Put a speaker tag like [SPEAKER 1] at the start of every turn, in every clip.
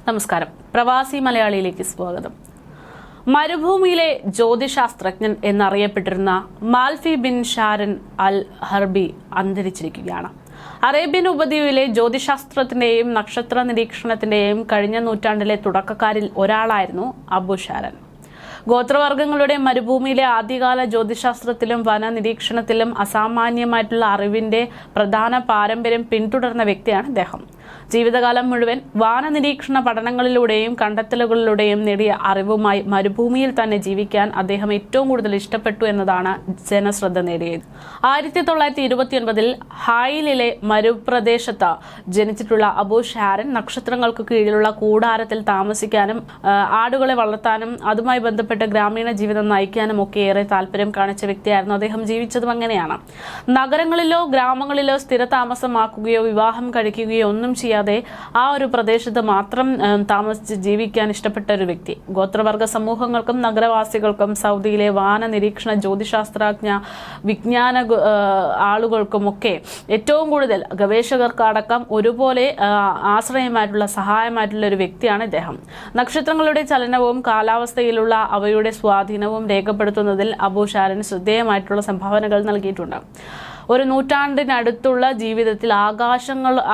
[SPEAKER 1] നമസ്കാരം. പ്രവാസി മലയാളിയിലേക്ക് സ്വാഗതം. മരുഭൂമിയിലെ ജ്യോതിശാസ്ത്രജ്ഞൻ എന്നറിയപ്പെട്ടിരുന്ന മാൽഫി ബിൻ ഷാരൻ അൽ ഹർബി അന്തരിച്ചിരിക്കുകയാണ്. അറേബ്യൻ ഉപദ്വീപിലെ ജ്യോതിശാസ്ത്രത്തിന്റെയും നക്ഷത്ര നിരീക്ഷണത്തിന്റെയും കഴിഞ്ഞ നൂറ്റാണ്ടിലെ തുടക്കക്കാരിൽ ഒരാളായിരുന്നു അബു ഷാരൻ. ഗോത്രവർഗ്ഗങ്ങളുടെ മരുഭൂമിയിലെ ആദ്യകാല ജ്യോതിശാസ്ത്രത്തിലും വന നിരീക്ഷണത്തിലും അസാമാന്യമായിട്ടുള്ള അറിവിന്റെ പ്രധാന പാരമ്പര്യം പിന്തുടർന്ന വ്യക്തിയാണ് അദ്ദേഹം. ജീവിതകാലം മുഴുവൻ വാന നിരീക്ഷണ പഠനങ്ങളിലൂടെയും കണ്ടെത്തലുകളിലൂടെയും നേടിയ അറിവുമായി മരുഭൂമിയിൽ തന്നെ ജീവിക്കാൻ അദ്ദേഹം ഏറ്റവും കൂടുതൽ ഇഷ്ടപ്പെട്ടു എന്നതാണ് ജനശ്രദ്ധ നേടിയത്. 1929 ഹായിലിലെ മരുപ്രദേശത്ത് ജനിച്ചിട്ടുള്ള അബു ഷാരൻ നക്ഷത്രങ്ങൾക്ക് കീഴിലുള്ള കൂടാരത്തിൽ താമസിക്കാനും ആടുകളെ വളർത്താനും അതുമായി ബന്ധപ്പെട്ട ഗ്രാമീണ ജീവിതം നയിക്കാനും ഒക്കെ ഏറെ താല്പര്യം കാണിച്ച വ്യക്തിയായിരുന്നു. അദ്ദേഹം ജീവിച്ചതും അങ്ങനെയാണ്. നഗരങ്ങളിലോ ഗ്രാമങ്ങളിലോ സ്ഥിരതാമസമാക്കുകയോ വിവാഹം കഴിക്കുകയോ ഒന്നും ചെയ്യാതെ ആ ഒരു പ്രദേശത്ത് മാത്രം താമസിച്ച് ജീവിക്കാൻ ഇഷ്ടപ്പെട്ട ഒരു വ്യക്തി. ഗോത്രവർഗ സമൂഹങ്ങൾക്കും നഗരവാസികൾക്കും സൗദിയിലെ വാന നിരീക്ഷണ ജ്യോതിശാസ്ത്രജ്ഞ വിജ്ഞാന ആളുകൾക്കുമൊക്കെ ഏറ്റവും കൂടുതൽ ഗവേഷകർക്കടക്കം ഒരുപോലെ ആശ്രയമായിട്ടുള്ള സഹായമായിട്ടുള്ള ഒരു വ്യക്തിയാണ് ഇദ്ദേഹം. നക്ഷത്രങ്ങളുടെ ചലനവും കാലാവസ്ഥയിലുള്ള അവയുടെ സ്വാധീനവും രേഖപ്പെടുത്തുന്നതിൽ അബു ഷാരൻ ശ്രദ്ധേയമായിട്ടുള്ള സംഭാവനകൾ നൽകിയിട്ടുണ്ട്. ഒരു നൂറ്റാണ്ടിനടുത്തുള്ള ജീവിതത്തിൽ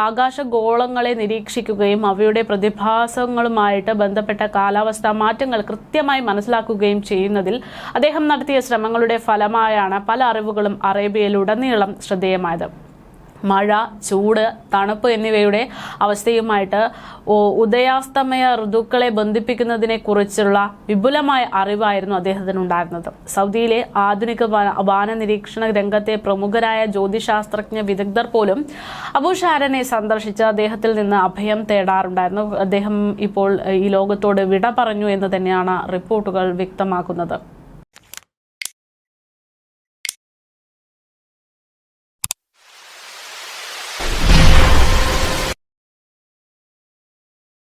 [SPEAKER 1] ആകാശഗോളങ്ങളെ നിരീക്ഷിക്കുകയും അവയുടെ പ്രതിഭാസങ്ങളുമായിട്ട് ബന്ധപ്പെട്ട കാലാവസ്ഥാ മാറ്റങ്ങൾ കൃത്യമായി മനസ്സിലാക്കുകയും ചെയ്യുന്നതിൽ അദ്ദേഹം നടത്തിയ ശ്രമങ്ങളുടെ ഫലമായാണ് പല അറിവുകളും അറേബ്യയിലുടനീളം ശ്രദ്ധേയമായത്. മഴ, ചൂട്, തണുപ്പ് എന്നിവയുടെ അവസ്ഥയുമായിട്ട് ഉദയാസ്തമയ ഋതുക്കളെ ബന്ധിപ്പിക്കുന്നതിനെ കുറിച്ചുള്ള വിപുലമായ അറിവായിരുന്നു അദ്ദേഹത്തിനുണ്ടായിരുന്നത്. സൗദിയിലെ ആധുനിക വാന നിരീക്ഷണ രംഗത്തെ പ്രമുഖരായ ജ്യോതിശാസ്ത്രജ്ഞ വിദഗ്ധർ പോലും അബു ഷാരനെ സന്ദർശിച്ച് അദ്ദേഹത്തിൽ നിന്ന് അഭയം തേടാറുണ്ടായിരുന്നു. അദ്ദേഹം ഇപ്പോൾ ഈ ലോകത്തോട് വിട പറഞ്ഞു എന്ന് തന്നെയാണ് റിപ്പോർട്ടുകൾ വ്യക്തമാക്കുന്നത്.